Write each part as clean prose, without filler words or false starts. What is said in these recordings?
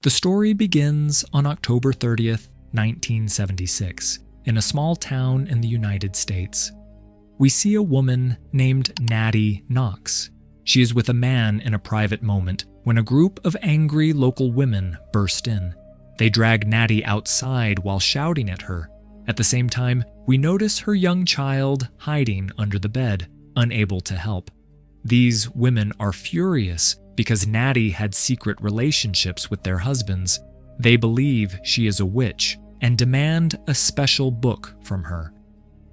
The story begins on October 30th, 1976, in a small town in the United States. We see a woman named Natty Knox. She is with a man in a private moment when a group of angry local women burst in. They drag Natty outside while shouting at her. At the same time, we notice her young child hiding under the bed, unable to help. These women are furious because Natty had secret relationships with their husbands. They believe she is a witch and demand a special book from her.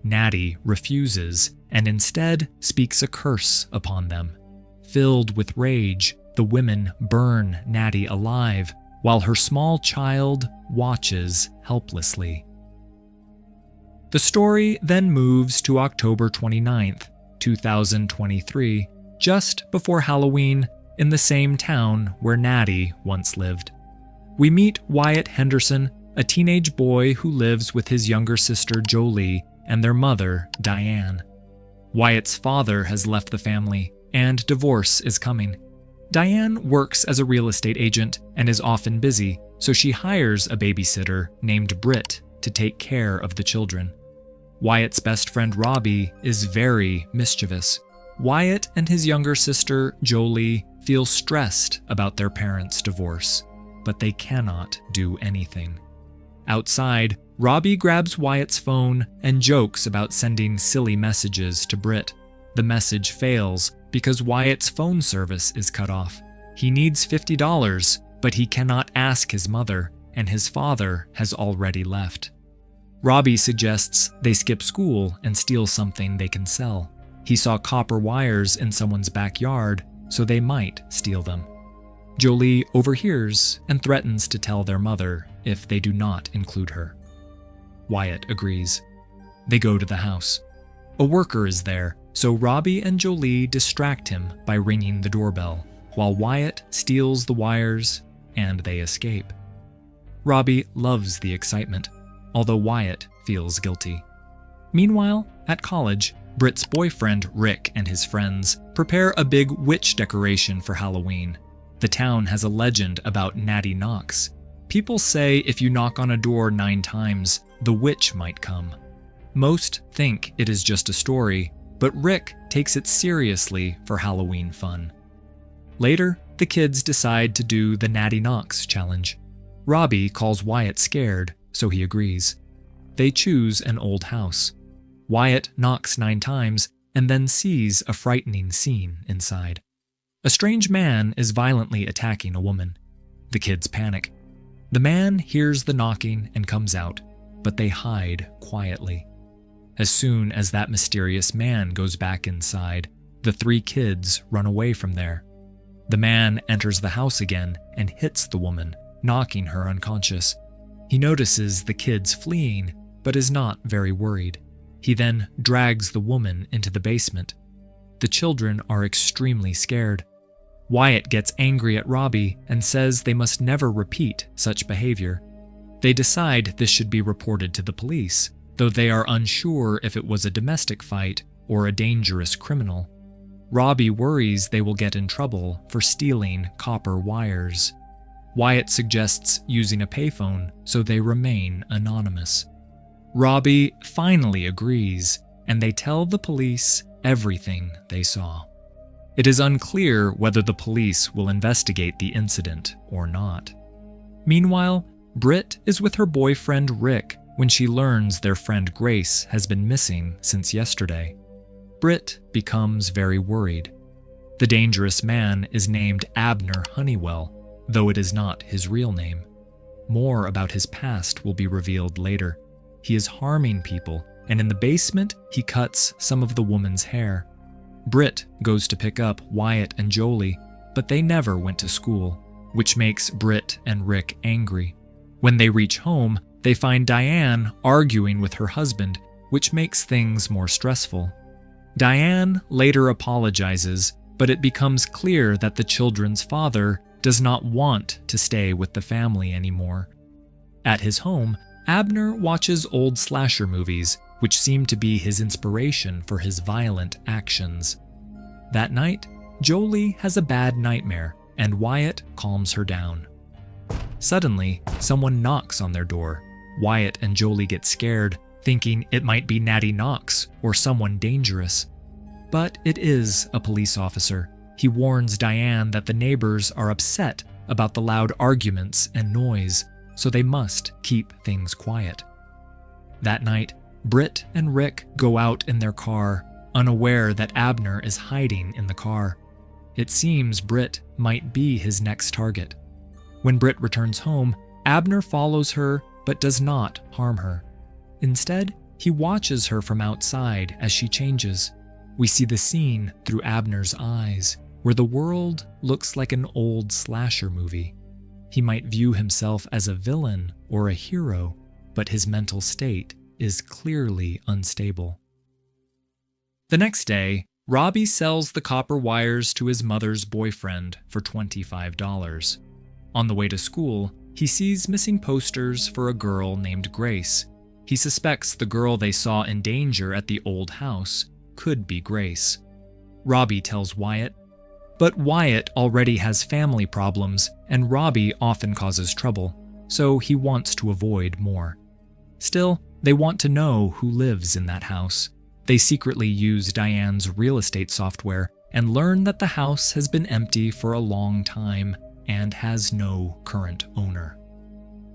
Natty refuses and instead speaks a curse upon them. Filled with rage, the women burn Natty alive while her small child watches helplessly. The story then moves to October 29th, 2023, just before Halloween, in the same town where Natty once lived. We meet Wyatt Henderson, a teenage boy who lives with his younger sister Jolie and their mother, Diane. Wyatt's father has left the family, and divorce is coming. Diane works as a real estate agent and is often busy, so she hires a babysitter named Britt to take care of the children. Wyatt's best friend Robbie is very mischievous. Wyatt and his younger sister Jolie feel stressed about their parents' divorce, but they cannot do anything. Outside, Robbie grabs Wyatt's phone and jokes about sending silly messages to Britt. The message fails because Wyatt's phone service is cut off. He needs $50, but he cannot ask his mother, and his father has already left. Robbie suggests they skip school and steal something they can sell. He saw copper wires in someone's backyard, so they might steal them. Jolie overhears and threatens to tell their mother if they do not include her. Wyatt agrees. They go to the house. A worker is there, so Robbie and Jolie distract him by ringing the doorbell, while Wyatt steals the wires and they escape. Robbie loves the excitement, although Wyatt feels guilty. Meanwhile, at college, Britt's boyfriend Rick and his friends prepare a big witch decoration for Halloween. The town has a legend about Natty Knox. People say if you knock on a door 9 times, the witch might come. Most think it is just a story, but Rick takes it seriously for Halloween fun. Later, the kids decide to do the Natty Knox challenge. Robbie calls Wyatt scared, so he agrees. They choose an old house. Wyatt knocks 9 times and then sees a frightening scene inside. A strange man is violently attacking a woman. The kids panic. The man hears the knocking and comes out, but they hide quietly. As soon as that mysterious man goes back inside, the 3 kids run away from there. The man enters the house again and hits the woman, knocking her unconscious. He notices the kids fleeing, but is not very worried. He then drags the woman into the basement. The children are extremely scared. Wyatt gets angry at Robbie and says they must never repeat such behavior. They decide this should be reported to the police, though they are unsure if it was a domestic fight or a dangerous criminal. Robbie worries they will get in trouble for stealing copper wires. Wyatt suggests using a payphone so they remain anonymous. Robbie finally agrees, and they tell the police everything they saw. It is unclear whether the police will investigate the incident or not. Meanwhile, Britt is with her boyfriend Rick when she learns their friend Grace has been missing since yesterday. Britt becomes very worried. The dangerous man is named Abner Honeywell, though it is not his real name. More about his past will be revealed later. He is harming people, and in the basement, he cuts some of the woman's hair. Britt goes to pick up Wyatt and Jolie, but they never went to school, which makes Britt and Rick angry. When they reach home, they find Diane arguing with her husband, which makes things more stressful. Diane later apologizes, but it becomes clear that the children's father does not want to stay with the family anymore. At his home, Abner watches old slasher movies, which seem to be his inspiration for his violent actions. That night, Jolie has a bad nightmare, and Wyatt calms her down. Suddenly, someone knocks on their door. Wyatt and Jolie get scared, thinking it might be Natty Knox or someone dangerous. But it is a police officer. He warns Diane that the neighbors are upset about the loud arguments and noise, so they must keep things quiet. That night, Britt and Rick go out in their car, unaware that Abner is hiding in the car. It seems Britt might be his next target. When Britt returns home, Abner follows her but does not harm her. Instead, he watches her from outside as she changes. We see the scene through Abner's eyes, where the world looks like an old slasher movie. He might view himself as a villain or a hero, but his mental state is clearly unstable. The next day, Robbie sells the copper wires to his mother's boyfriend for $25. On the way to school, he sees missing posters for a girl named Grace. He suspects the girl they saw in danger at the old house could be Grace. Robbie tells Wyatt, but Wyatt already has family problems and Robbie often causes trouble, so he wants to avoid more. Still, they want to know who lives in that house. They secretly use Diane's real estate software and learn that the house has been empty for a long time and has no current owner.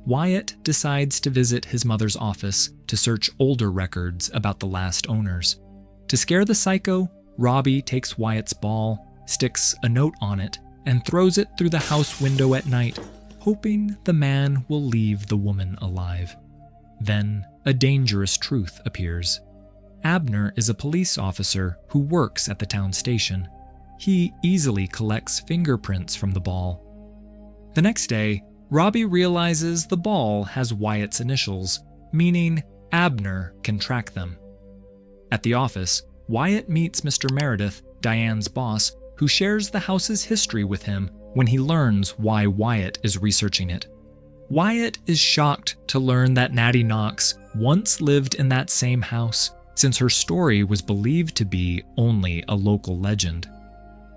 Wyatt decides to visit his mother's office to search older records about the last owners. To scare the psycho, Robbie takes Wyatt's ball, sticks a note on it, and throws it through the house window at night, hoping the man will leave the woman alive. Then, a dangerous truth appears. Abner is a police officer who works at the town station. He easily collects fingerprints from the ball. The next day, Robbie realizes the ball has Wyatt's initials, meaning Abner can track them. At the office, Wyatt meets Mr. Meredith, Diane's boss, who shares the house's history with him when he learns why Wyatt is researching it. Wyatt is shocked to learn that Natty Knox once lived in that same house, since her story was believed to be only a local legend.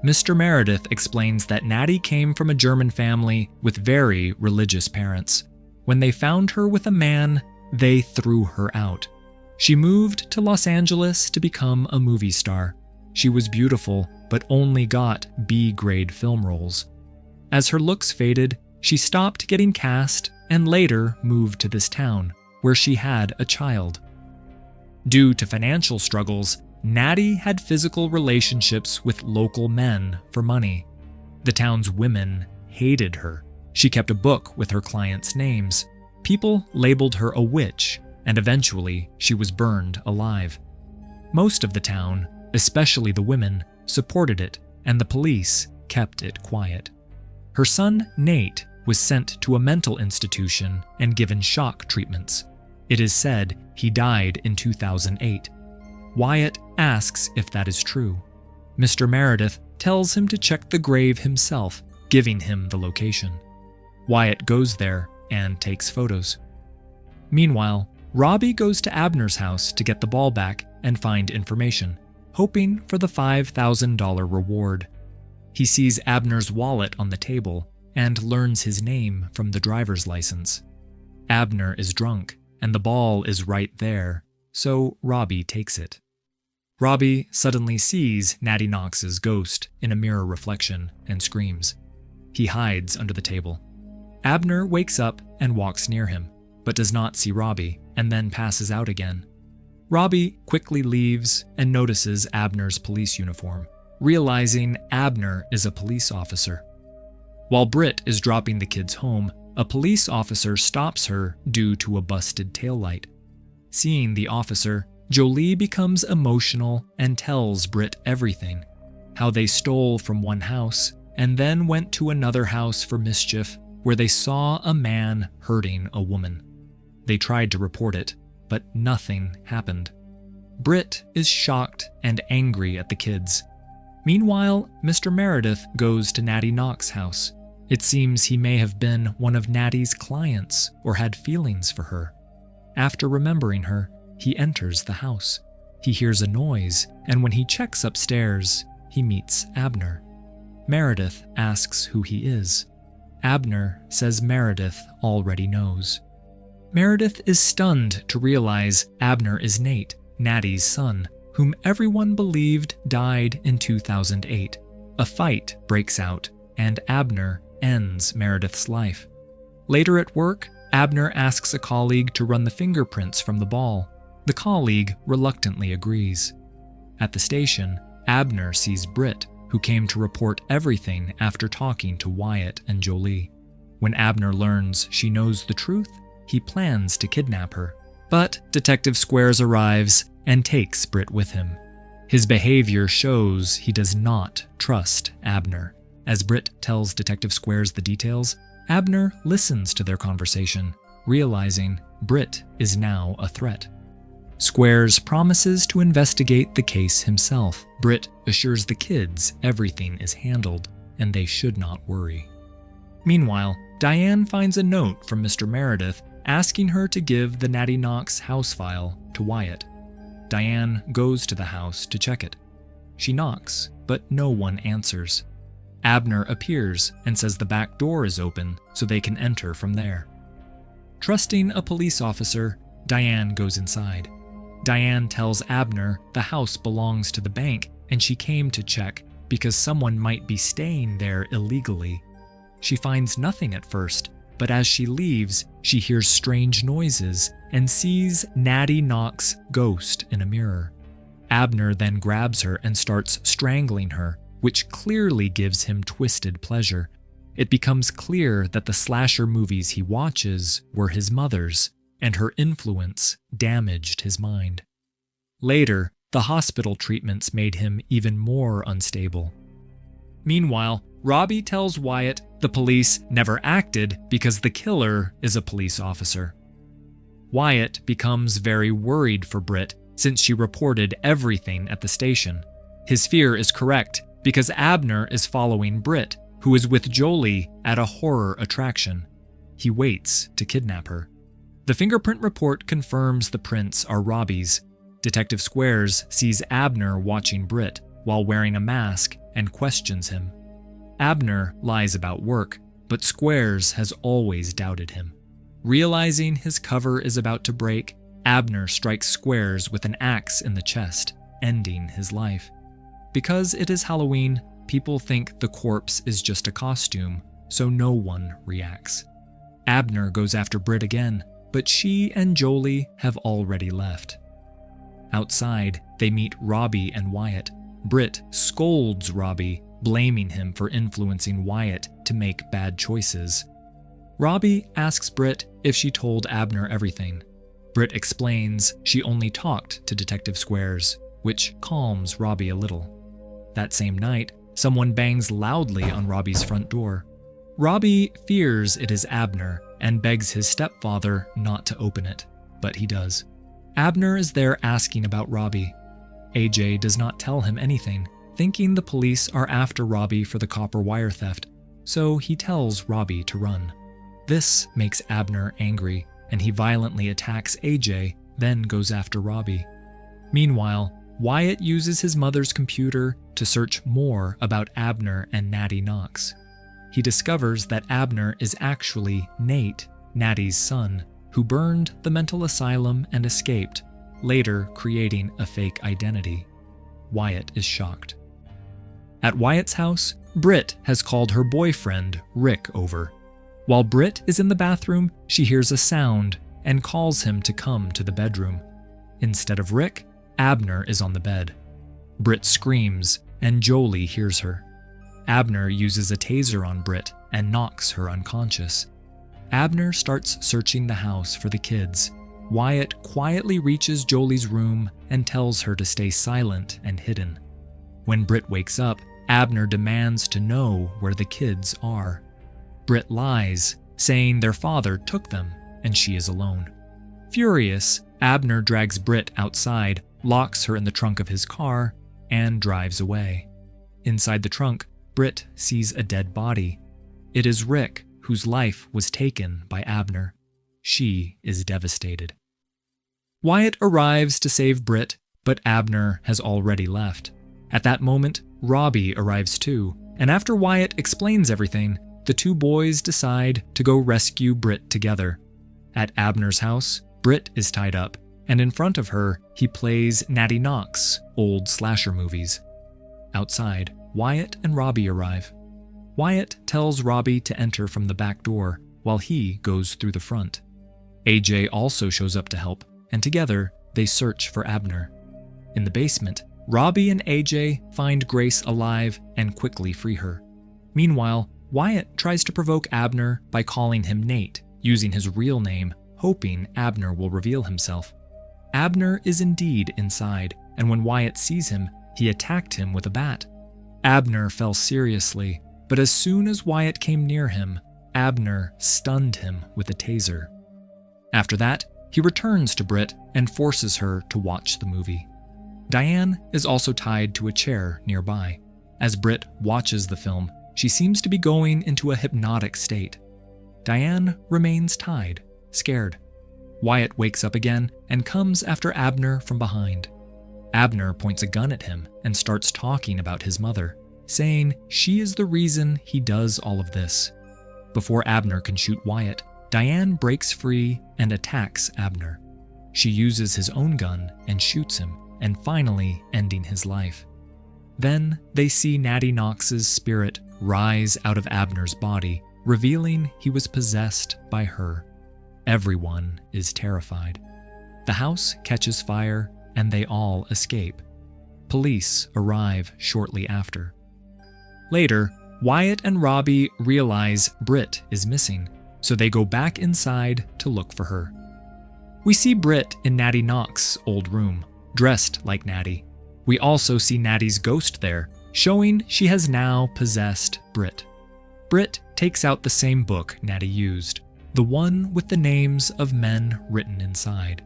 Mr. Meredith explains that Natty came from a German family with very religious parents. When they found her with a man, they threw her out. She moved to Los Angeles to become a movie star. She was beautiful, but only got B-grade film roles. As her looks faded, she stopped getting cast and later moved to this town, where she had a child. Due to financial struggles, Natty had physical relationships with local men for money. The town's women hated her. She kept a book with her clients' names. People labeled her a witch, and eventually she was burned alive. Most of the town, especially the women, supported it, and the police kept it quiet. Her son, Nate, was sent to a mental institution and given shock treatments. It is said he died in 2008. Wyatt asks if that is true. Mr. Meredith tells him to check the grave himself, giving him the location. Wyatt goes there and takes photos. Meanwhile, Robbie goes to Abner's house to get the ball back and find information, hoping for the $5,000 reward. He sees Abner's wallet on the table and learns his name from the driver's license. Abner is drunk, and the ball is right there, so Robbie takes it. Robbie suddenly sees Natty Knox's ghost in a mirror reflection and screams. He hides under the table. Abner wakes up and walks near him, but does not see Robbie, and then passes out again. Robbie quickly leaves and notices Abner's police uniform, realizing Abner is a police officer. While Britt is dropping the kids home, a police officer stops her due to a busted taillight. Seeing the officer, Jolie becomes emotional and tells Britt everything, how they stole from one house and then went to another house for mischief where they saw a man hurting a woman. They tried to report it, but nothing happened. Britt is shocked and angry at the kids. Meanwhile, Mr. Meredith goes to Natty Knox's house. It seems he may have been one of Natty's clients or had feelings for her. After remembering her, he enters the house. He hears a noise, and when he checks upstairs, he meets Abner. Meredith asks who he is. Abner says Meredith already knows. Meredith is stunned to realize Abner is Nate, Natty's son, whom everyone believed died in 2008. A fight breaks out, and Abner ends Meredith's life. Later at work, Abner asks a colleague to run the fingerprints from the ball. The colleague reluctantly agrees. At the station, Abner sees Britt, who came to report everything after talking to Wyatt and Jolie. When Abner learns she knows the truth, he plans to kidnap her. But Detective Squares arrives and takes Britt with him. His behavior shows he does not trust Abner. As Britt tells Detective Squares the details, Abner listens to their conversation, realizing Britt is now a threat. Squares promises to investigate the case himself. Britt assures the kids everything is handled and they should not worry. Meanwhile, Diane finds a note from Mr. Meredith asking her to give the Natty Knox house file to Wyatt. Diane goes to the house to check it. She knocks, but no one answers. Abner appears and says the back door is open so they can enter from there. Trusting a police officer, Diane goes inside. Diane tells Abner the house belongs to the bank and she came to check because someone might be staying there illegally. She finds nothing at first, but as she leaves, she hears strange noises and sees Natty Knox's ghost in a mirror. Abner then grabs her and starts strangling her, which clearly gives him twisted pleasure. It becomes clear that the slasher movies he watches were his mother's, and her influence damaged his mind. Later, the hospital treatments made him even more unstable. Meanwhile, Robbie tells Wyatt the police never acted because the killer is a police officer. Wyatt becomes very worried for Britt since she reported everything at the station. His fear is correct because Abner is following Britt, who is with Jolie at a horror attraction. He waits to kidnap her. The fingerprint report confirms the prints are Robbie's. Detective Squares sees Abner watching Britt while wearing a mask and questions him. Abner lies about work, but Squares has always doubted him. Realizing his cover is about to break, Abner strikes Squares with an axe in the chest, ending his life. Because it is Halloween, people think the corpse is just a costume, so no one reacts. Abner goes after Britt again, but she and Jolie have already left. Outside, they meet Robbie and Wyatt. Britt scolds Robbie, blaming him for influencing Wyatt to make bad choices. Robbie asks Britt if she told Abner everything. Britt explains she only talked to Detective Squares, which calms Robbie a little. That same night, someone bangs loudly on Robbie's front door. Robbie fears it is Abner and begs his stepfather not to open it, but he does. Abner is there asking about Robbie. AJ does not tell him anything, thinking the police are after Robbie for the copper wire theft, so he tells Robbie to run. This makes Abner angry, and he violently attacks AJ, then goes after Robbie. Meanwhile, Wyatt uses his mother's computer to search more about Abner and Natty Knox. He discovers that Abner is actually Nate, Natty's son, who burned the mental asylum and escaped, later creating a fake identity. Wyatt is shocked. At Wyatt's house, Britt has called her boyfriend, Rick, over. While Britt is in the bathroom, she hears a sound and calls him to come to the bedroom. Instead of Rick, Abner is on the bed. Britt screams, and Jolie hears her. Abner uses a taser on Britt and knocks her unconscious. Abner starts searching the house for the kids. Wyatt quietly reaches Jolie's room and tells her to stay silent and hidden. When Britt wakes up, Abner demands to know where the kids are. Britt lies, saying their father took them and she is alone. Furious, Abner drags Britt outside, locks her in the trunk of his car, and drives away. Inside the trunk, Britt sees a dead body. It is Rick, whose life was taken by Abner. She is devastated. Wyatt arrives to save Britt, but Abner has already left. At that moment, Robbie arrives too, and after Wyatt explains everything, the two boys decide to go rescue Britt together. At Abner's house, Britt is tied up, and in front of her, he plays Natty Knox, old slasher movies. Outside, Wyatt and Robbie arrive. Wyatt tells Robbie to enter from the back door, while he goes through the front. AJ also shows up to help, and together, they search for Abner. In the basement, Robbie and AJ find Grace alive and quickly free her. Meanwhile, Wyatt tries to provoke Abner by calling him Nate, using his real name, hoping Abner will reveal himself. Abner is indeed inside, and when Wyatt sees him, he attacked him with a bat. Abner fell seriously, but as soon as Wyatt came near him, Abner stunned him with a taser. After that, he returns to Britt and forces her to watch the movie. Diane is also tied to a chair nearby. As Britt watches the film, she seems to be going into a hypnotic state. Diane remains tied, scared. Wyatt wakes up again and comes after Abner from behind. Abner points a gun at him and starts talking about his mother, saying she is the reason he does all of this. Before Abner can shoot Wyatt, Diane breaks free and attacks Abner. She uses his own gun and shoots him, and finally ending his life. Then they see Natty Knox's spirit rise out of Abner's body, revealing he was possessed by her. Everyone is terrified. The house catches fire, and they all escape. Police arrive shortly after. Later, Wyatt and Robbie realize Britt is missing, so they go back inside to look for her. We see Britt in Natty Knox's old room, dressed like Natty. We also see Natty's ghost there, showing she has now possessed Britt. Britt takes out the same book Natty used, the one with the names of men written inside.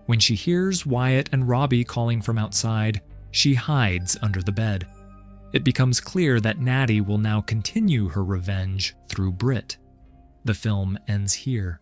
When she hears Wyatt and Robbie calling from outside, she hides under the bed. It becomes clear that Natty will now continue her revenge through Britt. The film ends here.